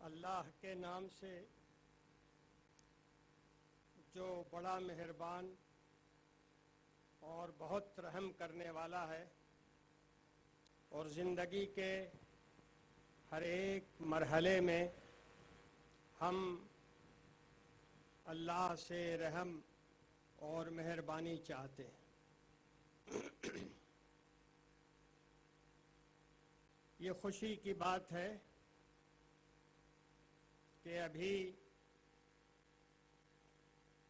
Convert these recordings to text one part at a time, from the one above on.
अल्लाह के नाम से जो बड़ा मेहरबान और बहुत रहम करने वाला है और ज़िंदगी के हर एक मरहले में हम अल्लाह से रहम और मेहरबानी चाहते हैं। ये खुशी की बात है कि अभी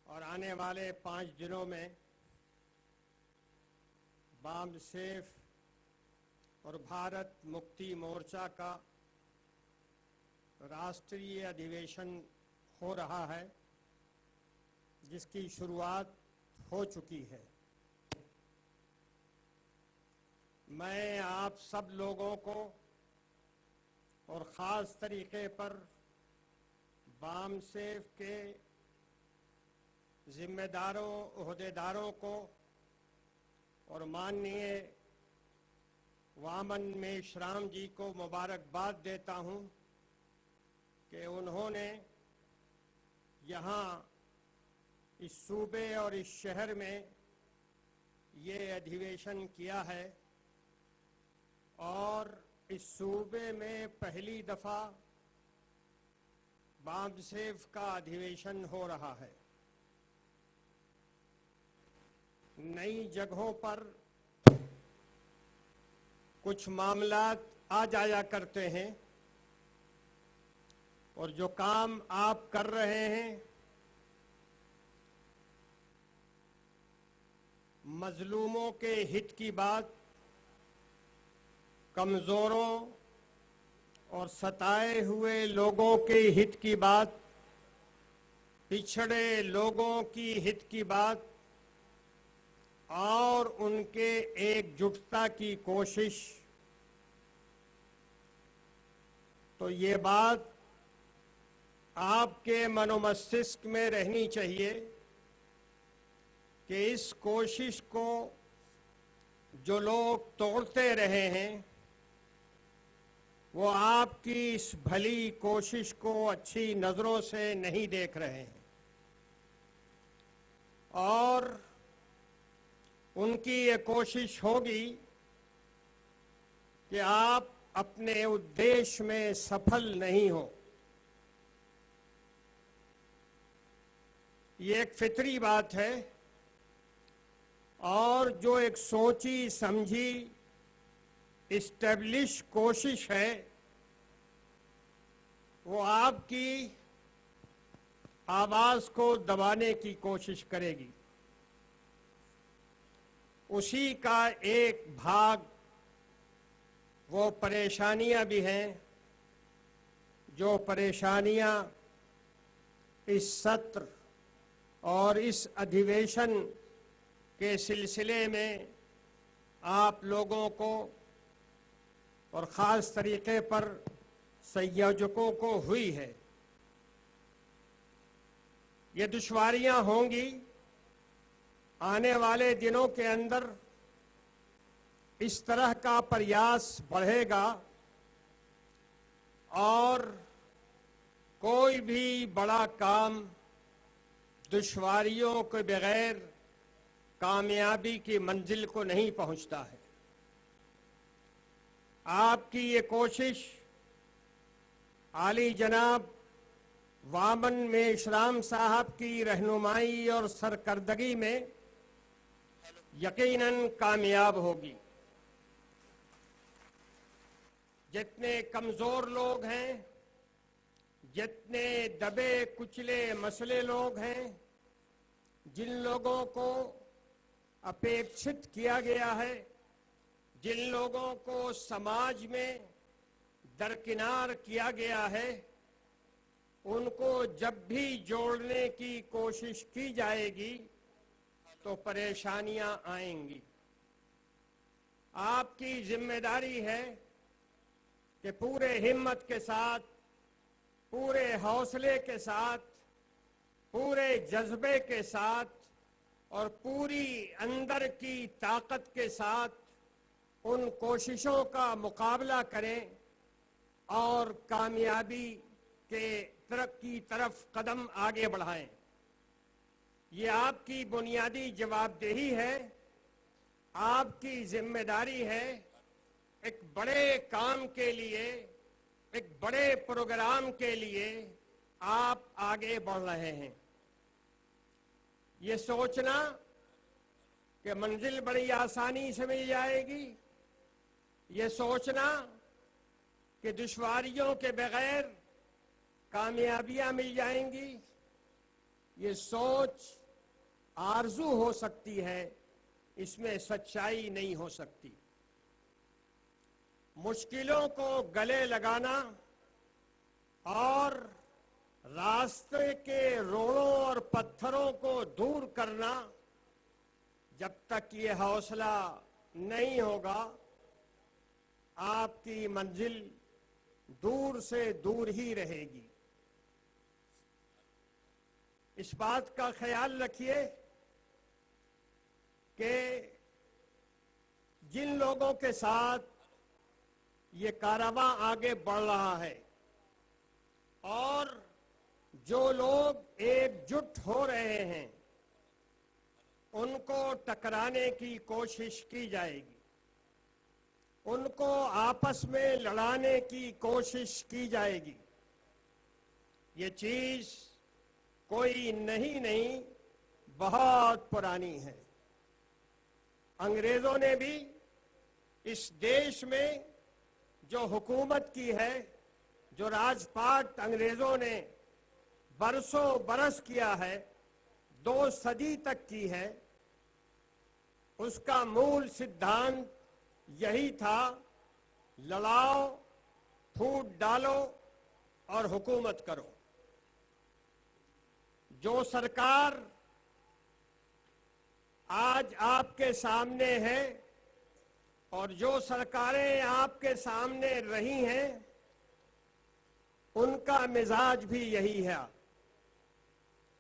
और आने वाले 5 दिनों में बामसेफ और भारत मुक्ति मोर्चा का राष्ट्रीय अधिवेशन हो रहा है, जिसकी शुरुआत हो चुकी है। मैं आप सब लोगों को और ख़ास तरीके पर बामसेफ के जिम्मेदारों ओहदेदारों को और माननीय वामन मेश्राम जी को मुबारकबाद देता हूं कि उन्होंने यहाँ इस सूबे और इस शहर में ये अधिवेशन किया है और इस सूबे में पहली दफ़ा बामसेफ का अधिवेशन हो रहा है। नई जगहों पर कुछ मामलात आ जाया करते हैं और जो काम आप कर रहे हैं मजलूमों के हित की बात, कमज़ोरों और सताए हुए लोगों के हित की बात, पिछड़े लोगों की हित की बात और उनके एकजुटता की कोशिश, तो ये बात आपके मनोमस्तिष्क में रहनी चाहिए कि इस कोशिश को जो लोग तोड़ते रहे हैं वो आपकी इस भली कोशिश को अच्छी नज़रों से नहीं देख रहे हैं और उनकी ये कोशिश होगी कि आप अपने उद्देश्य में सफल नहीं हो। ये एक फितरी बात है और जो एक सोची समझी इस्टेब्लिश कोशिश है वो आपकी आवाज़ को दबाने की कोशिश करेगी। उसी का एक भाग वो परेशानियां भी हैं जो परेशानियां इस सत्र और इस अधिवेशन के सिलसिले में आप लोगों को और ख़ास तरीके पर संयोजकों को हुई है। ये दुश्वारियां होंगी, आने वाले दिनों के अंदर इस तरह का प्रयास बढ़ेगा और कोई भी बड़ा काम दुश्वारियों के बगैर कामयाबी की मंजिल को नहीं पहुंचता है। आपकी ये कोशिश आली जनाब वामन मेश्राम साहब की रहनुमाई और सरकर्दगी में यकीनन कामयाब होगी। जितने कमज़ोर लोग हैं, जितने दबे कुचले मसले लोग हैं, जिन लोगों को अपेक्षित किया गया है, जिन लोगों को समाज में दरकिनार किया गया है, उनको जब भी जोड़ने की कोशिश की जाएगी तो परेशानियां आएंगी। आपकी जिम्मेदारी है कि पूरे हिम्मत के साथ, पूरे हौसले के साथ, पूरे जज्बे के साथ और पूरी अंदर की ताकत के साथ उन कोशिशों का मुकाबला करें और कामयाबी की तरफ कदम आगे बढ़ाएं। ये आपकी बुनियादी जवाबदेही है, आपकी जिम्मेदारी है। एक बड़े काम के लिए, एक बड़े प्रोग्राम के लिए आप आगे बढ़ रहे हैं। ये सोचना कि मंजिल बड़ी आसानी से मिल जाएगी, ये सोचना कि दुश्वारियों के बगैर कामयाबियां मिल जाएंगी, ये सोच आरजू हो सकती है, इसमें सच्चाई नहीं हो सकती। मुश्किलों को गले लगाना और रास्ते के रोड़ों और पत्थरों को दूर करना, जब तक ये हौसला नहीं होगा, आपकी मंजिल दूर से दूर ही रहेगी। इस बात का ख्याल रखिए कि जिन लोगों के साथ ये कारवां आगे बढ़ रहा है और जो लोग एकजुट हो रहे हैं, उनको टकराने की कोशिश की जाएगी, उनको आपस में लड़ाने की कोशिश की जाएगी। ये चीज कोई नहीं, बहुत पुरानी है। अंग्रेजों ने भी इस देश में जो हुकूमत की है, जो राजपाट अंग्रेजों ने बरसों बरस किया है, 2 सदी तक की है, उसका मूल सिद्धांत यही था, लड़ाओ, फूट डालो और हुकूमत करो। जो सरकार आज आपके सामने है और जो सरकारें आपके सामने रही हैं, उनका मिजाज भी यही है।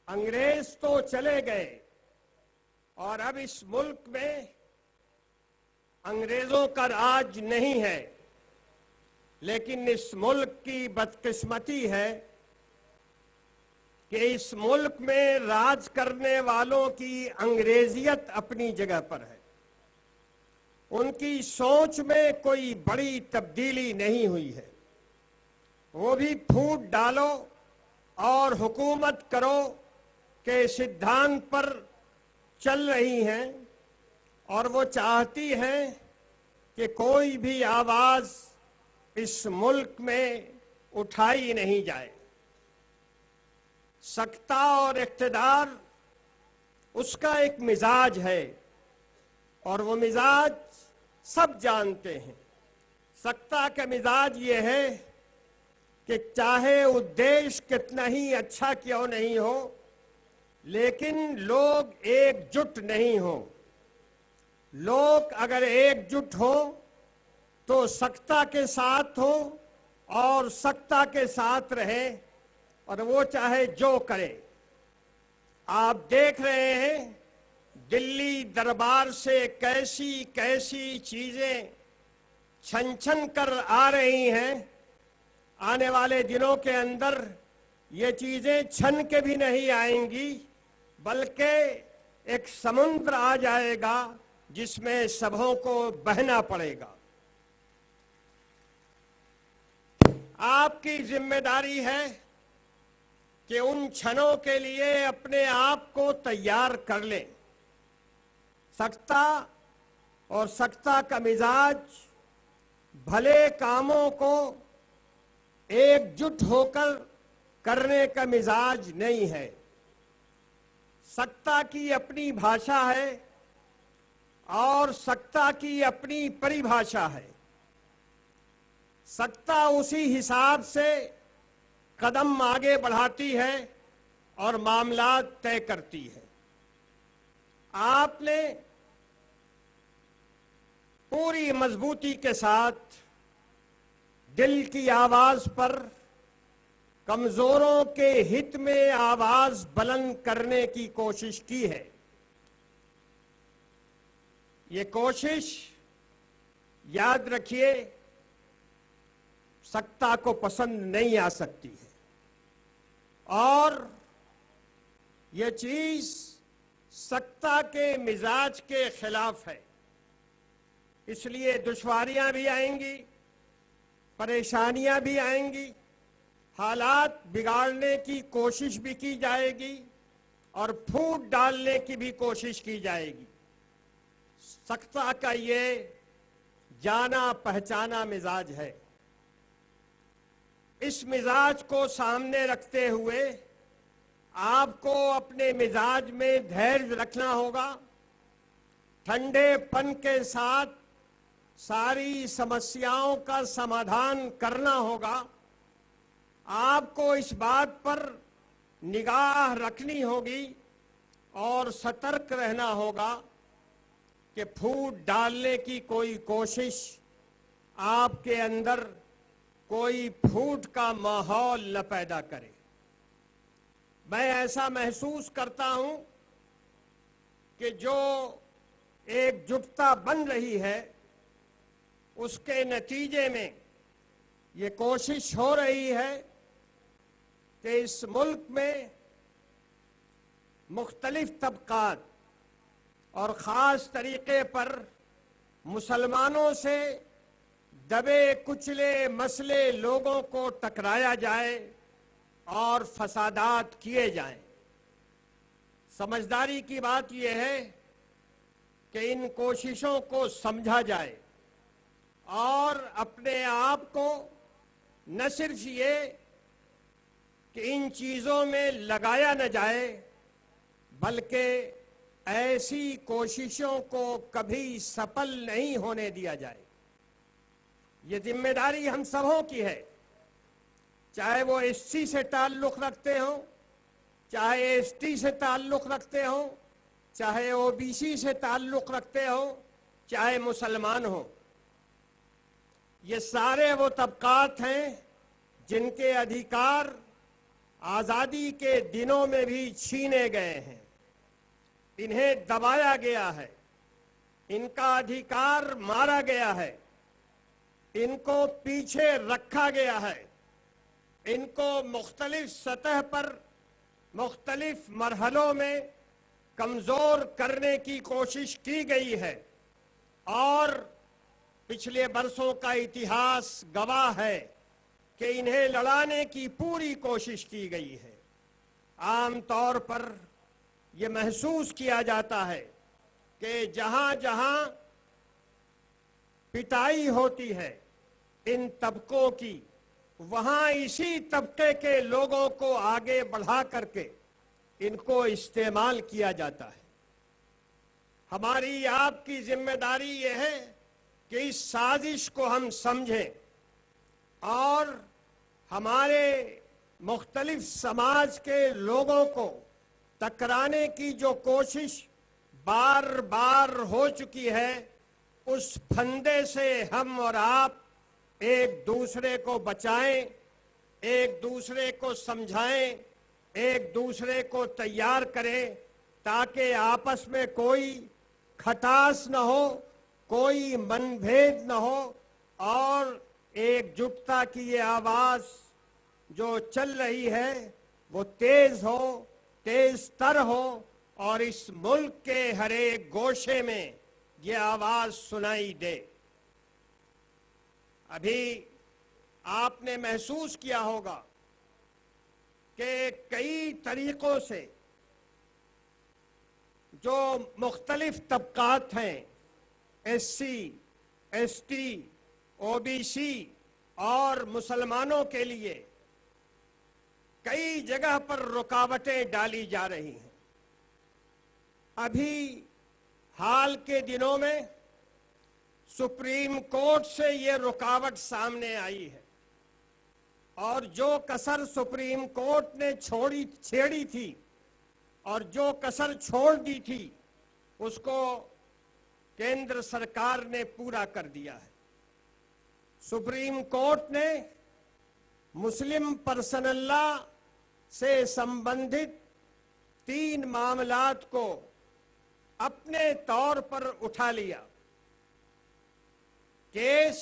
अंग्रेज तो चले गए और अब इस मुल्क में अंग्रेजों का राज नहीं है, लेकिन इस मुल्क की बदकिस्मती है कि इस मुल्क में राज करने वालों की अंग्रेजियत अपनी जगह पर है। उनकी सोच में कोई बड़ी तब्दीली नहीं हुई है। वो भी फूट डालो और हुकूमत करो के सिद्धांत पर चल रही हैं और वो चाहती हैं कि कोई भी आवाज इस मुल्क में उठाई नहीं जाए। सत्ता और इख्तिदार उसका एक मिजाज है और वो मिजाज सब जानते हैं। सत्ता का मिजाज ये है कि चाहे उद्देश्य कितना ही अच्छा क्यों नहीं हो, लेकिन लोग एकजुट नहीं हो। लोग अगर एकजुट हो तो सत्ता के साथ हो और सत्ता के साथ रहे, और वो चाहे जो करे। आप देख रहे हैं दिल्ली दरबार से कैसी कैसी चीजें छन छन कर आ रही हैं। आने वाले दिनों के अंदर ये चीजें छन के भी नहीं आएंगी, बल्कि एक समुद्र आ जाएगा जिसमें सबों को बहना पड़ेगा। आपकी जिम्मेदारी है कि उन क्षणों के लिए अपने आप को तैयार कर लें। सत्ता और सत्ता का मिजाज भले कामों को एकजुट होकर करने का मिजाज नहीं है। सत्ता की अपनी भाषा है और सत्ता की अपनी परिभाषा है। सत्ता उसी हिसाब से कदम आगे बढ़ाती है और मामला तय करती है। आपने पूरी मजबूती के साथ दिल की आवाज पर कमजोरों के हित में आवाज बुलंद करने की कोशिश की है। ये कोशिश, याद रखिए, सत्ता को पसंद नहीं आ सकती है। और ये चीज सत्ता के मिजाज के खिलाफ है। इसलिए दुश्वारियां भी आएंगी, परेशानियां भी आएंगी, हालात बिगाड़ने की कोशिश भी की जाएगी और फूट डालने की भी कोशिश की जाएगी। सत्ता का ये जाना पहचाना मिजाज है। इस मिजाज को सामने रखते हुए आपको अपने मिजाज में धैर्य रखना होगा, ठंडेपन के साथ सारी समस्याओं का समाधान करना होगा। आपको इस बात पर निगाह रखनी होगी और सतर्क रहना होगा कि फूट डालने की कोई कोशिश आपके अंदर कोई फूट का माहौल न पैदा करे। मैं ऐसा महसूस करता हूं कि जो एकजुटता बन रही है उसके नतीजे में ये कोशिश हो रही है कि इस मुल्क में मुख्तलिफ तबकात और ख़ास तरीके पर मुसलमानों से दबे कुचले मसले लोगों को टकराया जाए और फसादात किए जाएं। समझदारी की बात यह है कि इन कोशिशों को समझा जाए और अपने आप को न सिर्फ ये कि इन चीज़ों में लगाया न जाए, बल्कि ऐसी कोशिशों को कभी सफल नहीं होने दिया जाए। ये जिम्मेदारी हम सबों की है, चाहे वो एससी से ताल्लुक़ रखते हो, चाहे एसटी से ताल्लुक़ रखते हो, चाहे ओबीसी से ताल्लुक़ रखते हो, चाहे मुसलमान हो। ये सारे वो तबकात हैं जिनके अधिकार आज़ादी के दिनों में भी छीने गए हैं। इन्हें दबाया गया है, इनका अधिकार मारा गया है, इनको पीछे रखा गया है, इनको मुख्तलिफ सतह पर मुख्तलिफ मरहलों में कमज़ोर करने की कोशिश की गई है और पिछले बरसों का इतिहास गवाह है कि इन्हें लड़ाने की पूरी कोशिश की गई है। आम तौर पर यह महसूस किया जाता है कि जहां जहां पिटाई होती है इन तबकों की, वहां इसी तबके के लोगों को आगे बढ़ा करके इनको इस्तेमाल किया जाता है। हमारी आपकी जिम्मेदारी यह है कि इस साजिश को हम समझें और हमारे मुख्तलिफ समाज के लोगों को टकराने की जो कोशिश बार बार हो चुकी है, उस फंदे से हम और आप एक दूसरे को बचाएं, एक दूसरे को समझाएं, एक दूसरे को तैयार करें, ताकि आपस में कोई खटास न हो, कोई मनभेद न हो और एकजुटता की ये आवाज जो चल रही है वो तेज हो, तेज तर हो और इस मुल्क के हर एक गोशे में ये आवाज सुनाई दे। अभी आपने महसूस किया होगा कि कई तरीकों से जो मुख्तलिफ तबकात हैं, एससी, एसटी, ओबीसी और मुसलमानों के लिए कई जगह पर रुकावटें डाली जा रही हैं। अभी हाल के दिनों में सुप्रीम कोर्ट से ये रुकावट सामने आई है और जो कसर सुप्रीम कोर्ट ने छेड़ी थी और जो कसर छोड़ दी थी उसको केंद्र सरकार ने पूरा कर दिया है। सुप्रीम कोर्ट ने मुस्लिम पर्सनल लॉ से संबंधित 3 मामलात को अपने तौर पर उठा लिया। केस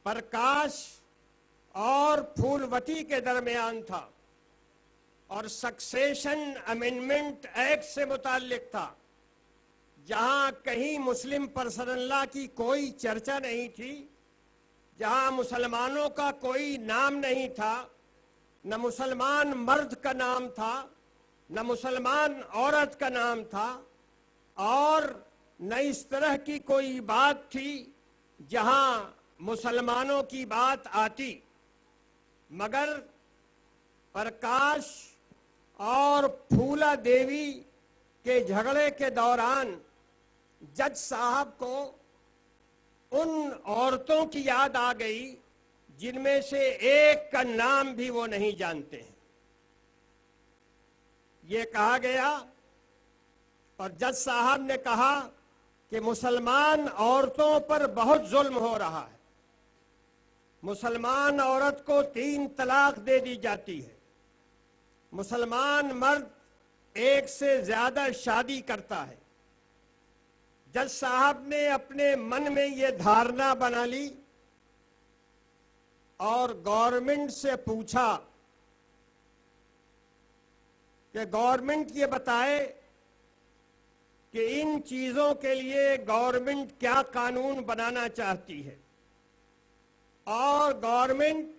प्रकाश और फूलवती के दरमियान था और सक्सेशन अमेंडमेंट एक्ट से मुताल्लिक था, जहां कहीं मुस्लिम पर्सनल लॉ की कोई चर्चा नहीं थी, जहां मुसलमानों का कोई नाम नहीं था, न मुसलमान मर्द का नाम था, न मुसलमान औरत का नाम था, और न इस तरह की कोई बात थी जहां मुसलमानों की बात आती। मगर प्रकाश और फूला देवी के झगड़े के दौरान जज साहब को उन औरतों की याद आ गई जिनमें से एक का नाम भी वो नहीं जानते हैं। ये कहा गया और जज साहब ने कहा कि मुसलमान औरतों पर बहुत जुल्म हो रहा है। मुसलमान औरत को 3 तलाक दे दी जाती है। मुसलमान मर्द एक से ज्यादा शादी करता है। जज साहब ने अपने मन में ये धारणा बना ली और गवर्नमेंट से पूछा कि गवर्नमेंट ये बताए कि इन चीजों के लिए गवर्नमेंट क्या कानून बनाना चाहती है। और गवर्नमेंट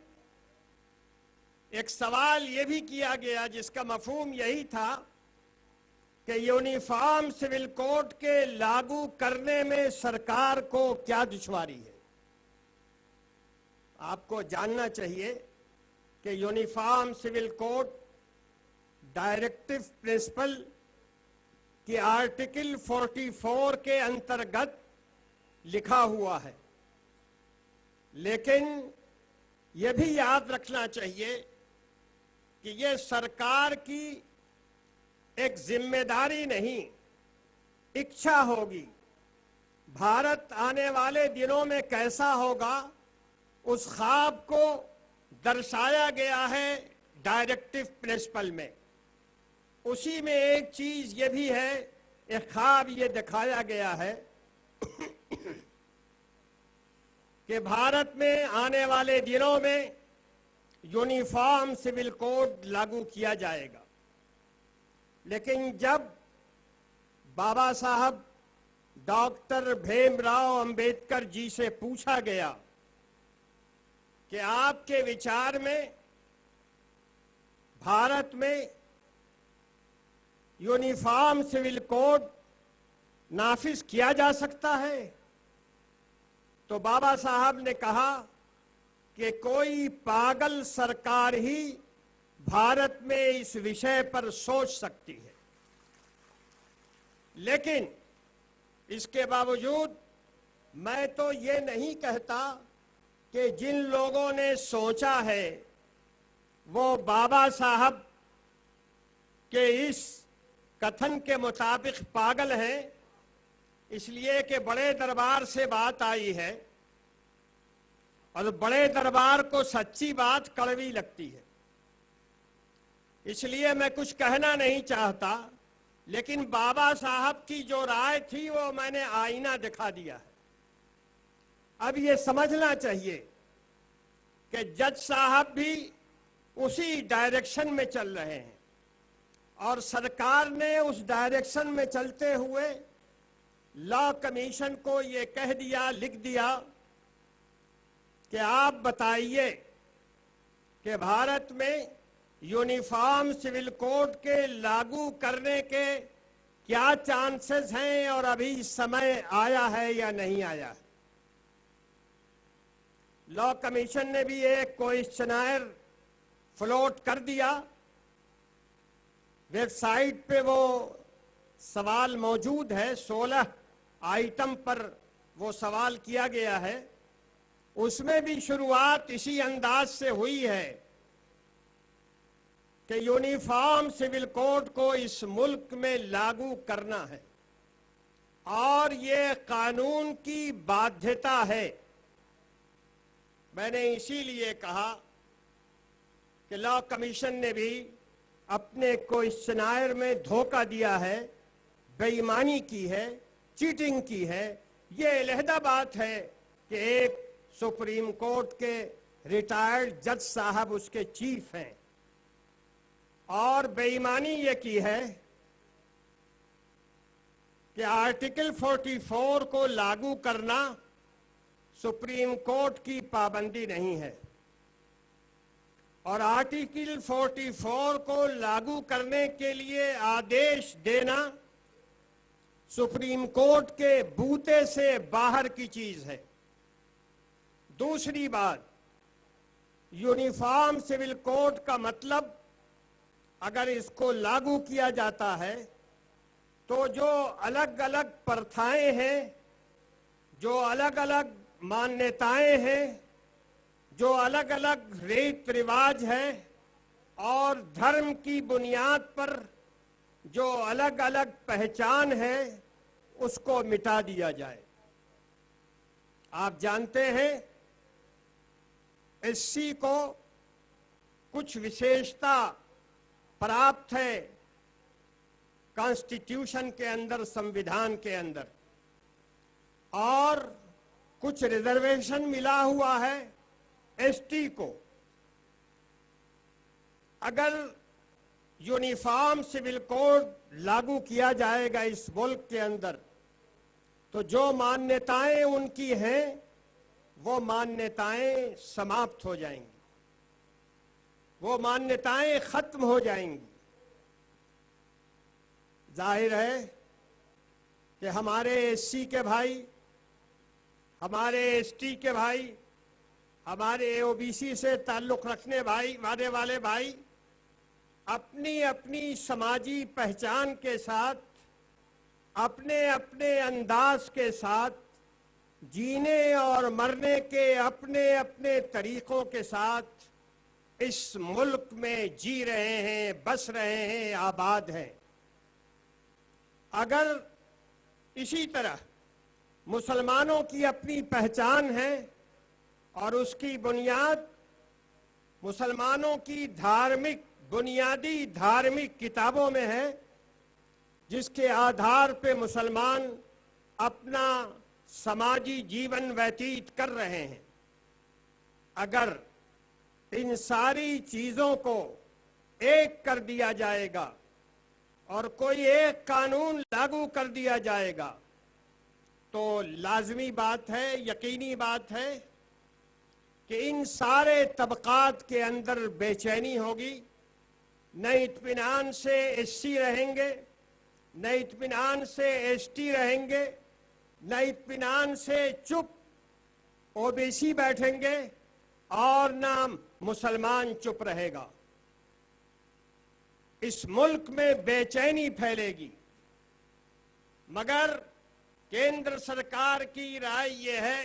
एक सवाल ये भी किया गया जिसका मफहूम यही था कि यूनिफॉर्म सिविल कोड के लागू करने में सरकार को क्या दुश्वारी है। आपको जानना चाहिए कि uniform civil code directive principle कि आर्टिकल 44 के अंतर्गत लिखा हुआ है, लेकिन यह भी याद रखना चाहिए कि यह सरकार की एक जिम्मेदारी नहीं, इच्छा होगी। भारत आने वाले दिनों में कैसा होगा, उस ख्वाब को दर्शाया गया है डायरेक्टिव प्रिंसिपल में। उसी में एक चीज ये भी है, एक ख्वाब ये दिखाया गया है कि भारत में आने वाले दिनों में यूनिफॉर्म सिविल कोड लागू किया जाएगा। लेकिन जब बाबा साहब डॉक्टर भीमराव अंबेडकर जी से पूछा गया कि आपके विचार में भारत में यूनिफॉर्म सिविल कोड नाफिज किया जा सकता है, तो बाबा साहब ने कहा कि कोई पागल सरकार ही भारत में इस विषय पर सोच सकती है। लेकिन इसके बावजूद मैं तो ये नहीं कहता कि जिन लोगों ने सोचा है वो बाबा साहब के इस कथन के मुताबिक पागल हैं, इसलिए कि बड़े दरबार से बात आई है और बड़े दरबार को सच्ची बात कड़वी लगती है। इसलिए मैं कुछ कहना नहीं चाहता, लेकिन बाबा साहब की जो राय थी वो मैंने आईना दिखा दिया है। अब ये समझना चाहिए कि जज साहब भी उसी डायरेक्शन में चल रहे हैं और सरकार ने उस डायरेक्शन में चलते हुए लॉ कमीशन को ये कह दिया, लिख दिया कि आप बताइए कि भारत में यूनिफॉर्म सिविल कोड के लागू करने के क्या चांसेस हैं और अभी समय आया है या नहीं आया। लॉ कमीशन ने भी एक क्वेश्चनायर फ्लोट कर दिया, वेबसाइट पे वो सवाल मौजूद है, 16 आइटम पर वो सवाल किया गया है। उसमें भी शुरुआत इसी अंदाज से हुई है कि यूनिफॉर्म सिविल कोड को इस मुल्क में लागू करना है और ये कानून की बाध्यता है। मैंने इसीलिए कहा कि लॉ कमीशन ने भी अपने क्वेश्चनायर में धोखा दिया है, बेईमानी की है, चीटिंग की है। ये अलहदा बात है कि एक सुप्रीम कोर्ट के रिटायर्ड जज साहब उसके चीफ हैं और बेईमानी ये की है कि आर्टिकल 44 को लागू करना सुप्रीम कोर्ट की पाबंदी नहीं है और आर्टिकल 44 को लागू करने के लिए आदेश देना सुप्रीम कोर्ट के बूते से बाहर की चीज है। दूसरी बात, यूनिफॉर्म सिविल कोड का मतलब अगर इसको लागू किया जाता है तो जो अलग अलग प्रथाएं हैं, जो अलग अलग मान्यताएं हैं, जो अलग अलग रीत रिवाज है और धर्म की बुनियाद पर जो अलग अलग पहचान है उसको मिटा दिया जाए। आप जानते हैं एससी को कुछ विशेषता प्राप्त है कॉन्स्टिट्यूशन के अंदर, संविधान के अंदर, और कुछ रिजर्वेशन मिला हुआ है एसटी को। अगर यूनिफॉर्म सिविल कोड लागू किया जाएगा इस मुल्क के अंदर तो जो मान्यताएं उनकी हैं वो मान्यताएं समाप्त हो जाएंगी, वो मान्यताएं खत्म हो जाएंगी। जाहिर है कि हमारे एससी के भाई, हमारे एसटी के भाई, हमारे ओबीसी से ताल्लुक रखने वाले भाई अपनी अपनी समाजी पहचान के साथ, अपने अपने अंदाज के साथ, जीने और मरने के अपने अपने तरीकों के साथ इस मुल्क में जी रहे हैं, बस रहे हैं, आबाद हैं। अगर इसी तरह मुसलमानों की अपनी पहचान है और उसकी बुनियाद मुसलमानों की बुनियादी धार्मिक किताबों में है, जिसके आधार पे मुसलमान अपना समाजी जीवन व्यतीत कर रहे हैं, अगर इन सारी चीजों को एक कर दिया जाएगा और कोई एक कानून लागू कर दिया जाएगा तो लाजमी बात है, यकीनी बात है कि इन सारे तबकात के अंदर बेचैनी होगी। न इत्मीनान से एससी रहेंगे, न इत्मीनान से एसटी रहेंगे, न इत्मीनान से चुप ओबीसी बैठेंगे और न मुसलमान चुप रहेगा। इस मुल्क में बेचैनी फैलेगी। मगर केंद्र सरकार की राय यह है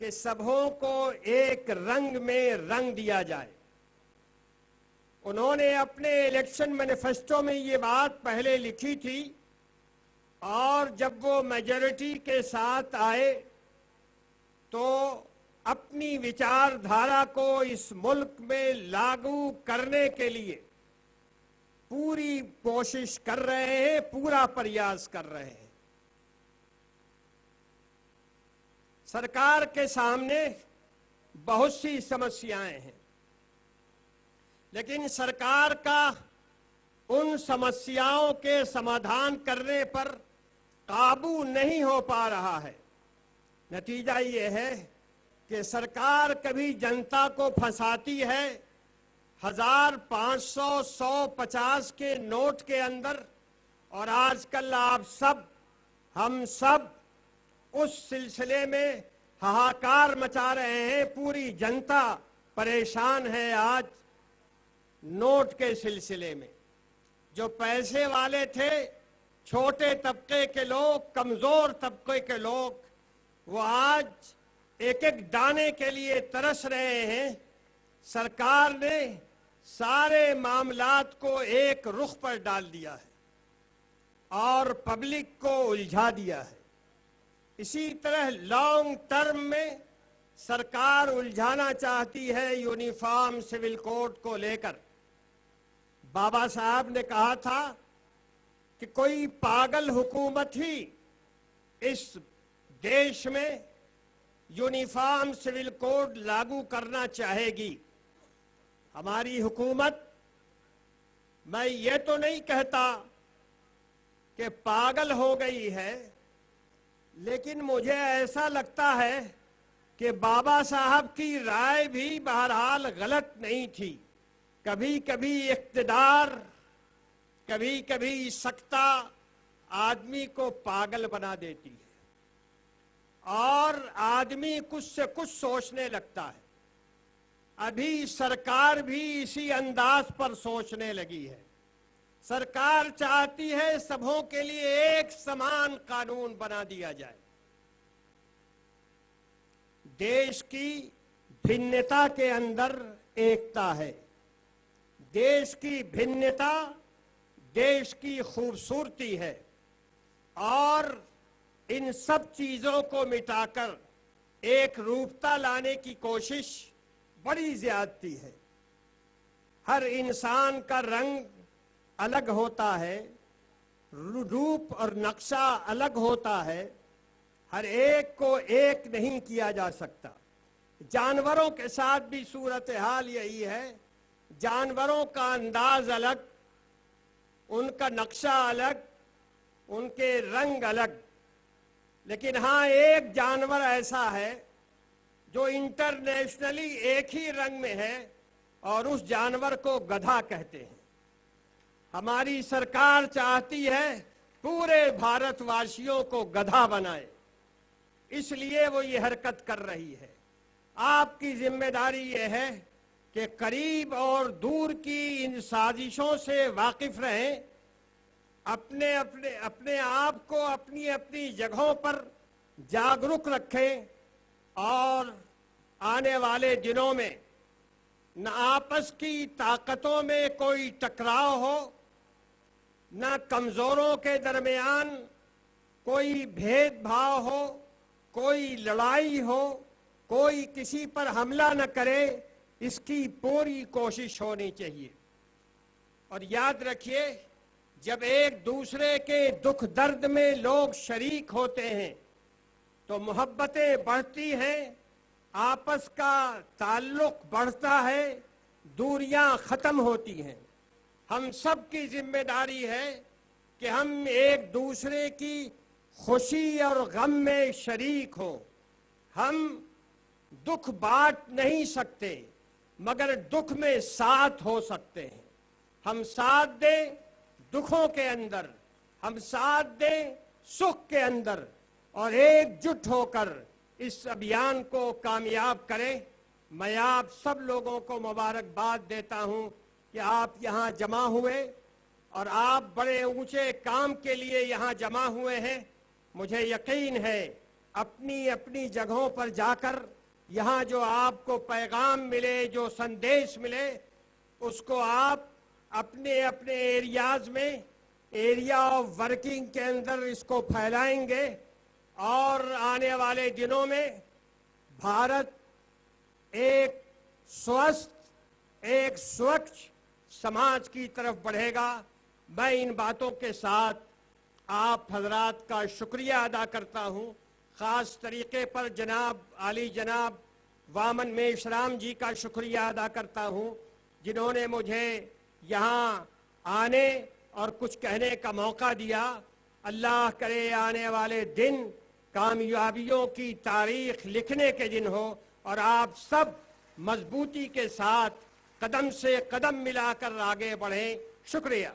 कि सबों को एक रंग में रंग दिया जाए। उन्होंने अपने इलेक्शन मैनिफेस्टो में ये बात पहले लिखी थी और जब वो मेजॉरिटी के साथ आए तो अपनी विचारधारा को इस मुल्क में लागू करने के लिए पूरी कोशिश कर रहे हैं, पूरा प्रयास कर रहे हैं। सरकार के सामने बहुत सी समस्याएं हैं, लेकिन सरकार का उन समस्याओं के समाधान करने पर काबू नहीं हो पा रहा है। नतीजा ये है कि सरकार कभी जनता को फंसाती है 1000, 500, 100, 50 के नोट के अंदर, और आजकल हम सब उस सिलसिले में हाहाकार मचा रहे हैं। पूरी जनता परेशान है आज नोट के सिलसिले में। जो पैसे वाले थे, छोटे तबके के लोग, कमजोर तबके के लोग, वो आज एक एक दाने के लिए तरस रहे हैं। सरकार ने सारे मामलात को एक रुख पर डाल दिया है और पब्लिक को उलझा दिया है। इसी तरह लॉन्ग टर्म में सरकार उलझाना चाहती है यूनिफॉर्म सिविल कोड को लेकर। बाबा साहब ने कहा था कि कोई पागल हुकूमत ही इस देश में यूनिफॉर्म सिविल कोड लागू करना चाहेगी। हमारी हुकूमत मैं ये तो नहीं कहता कि पागल हो गई है, लेकिन मुझे ऐसा लगता है कि बाबा साहब की राय भी बहरहाल गलत नहीं थी। कभी कभी इख्तिदार, कभी कभी सत्ता आदमी को पागल बना देती है और आदमी कुछ से कुछ सोचने लगता है। अभी सरकार भी इसी अंदाज पर सोचने लगी है। सरकार चाहती है सबों के लिए एक समान कानून बना दिया जाए। देश की भिन्नता के अंदर एकता है। देश की भिन्नता देश की खूबसूरती है और इन सब चीजों को मिटाकर एक रूपता लाने की कोशिश बड़ी ज्यादती है। हर इंसान का रंग अलग होता है, रूप और नक्शा अलग होता है, हर एक को एक नहीं किया जा सकता। जानवरों के साथ भी सूरत हाल यही है। जानवरों का अंदाज अलग, उनका नक्शा अलग, उनके रंग अलग, लेकिन हाँ, एक जानवर ऐसा है जो इंटरनेशनली एक ही रंग में है और उस जानवर को गधा कहते हैं। हमारी सरकार चाहती है पूरे भारतवासियों को गधा बनाए, इसलिए वो ये हरकत कर रही है। आपकी जिम्मेदारी ये है कि करीब और दूर की इन साजिशों से वाकिफ रहें, अपने आप को अपनी अपनी जगहों पर जागरूक रखें और आने वाले दिनों में न आपस की ताकतों में कोई टकराव हो, न कमजोरों के दरमियान कोई भेदभाव हो, कोई लड़ाई हो, कोई किसी पर हमला न करे, इसकी पूरी कोशिश होनी चाहिए। और याद रखिए, जब एक दूसरे के दुख दर्द में लोग शरीक होते हैं तो मोहब्बतें बढ़ती हैं, आपस का ताल्लुक बढ़ता है, दूरियां खत्म होती हैं। हम सब की जिम्मेदारी है कि हम एक दूसरे की खुशी और गम में शरीक हो। हम दुख बांट नहीं सकते, मगर दुख में साथ हो सकते हैं। हम साथ दें दुखों के अंदर, हम साथ दें सुख के अंदर और एकजुट होकर इस अभियान को कामयाब करें। मैं आप सब लोगों को मुबारकबाद देता हूं कि आप यहाँ जमा हुए और आप बड़े ऊंचे काम के लिए यहाँ जमा हुए हैं। मुझे यकीन है अपनी अपनी जगहों पर जाकर यहाँ जो आपको पैगाम मिले, जो संदेश मिले, उसको आप अपने अपने एरियाज में, एरिया ऑफ वर्किंग के अंदर इसको फैलाएंगे और आने वाले दिनों में भारत एक स्वस्थ, एक स्वच्छ समाज की तरफ बढ़ेगा। मैं इन बातों के साथ आप हजरात का शुक्रिया अदा करता हूं। खास तरीके पर जनाब आली जनाब वामन मेश्राम जी का शुक्रिया अदा करता हूं, जिन्होंने मुझे यहाँ आने और कुछ कहने का मौका दिया। अल्लाह करे आने वाले दिन कामयाबियों की तारीख लिखने के दिन हो और आप सब मजबूती के साथ कदम से कदम मिलाकर आगे बढ़ें। शुक्रिया।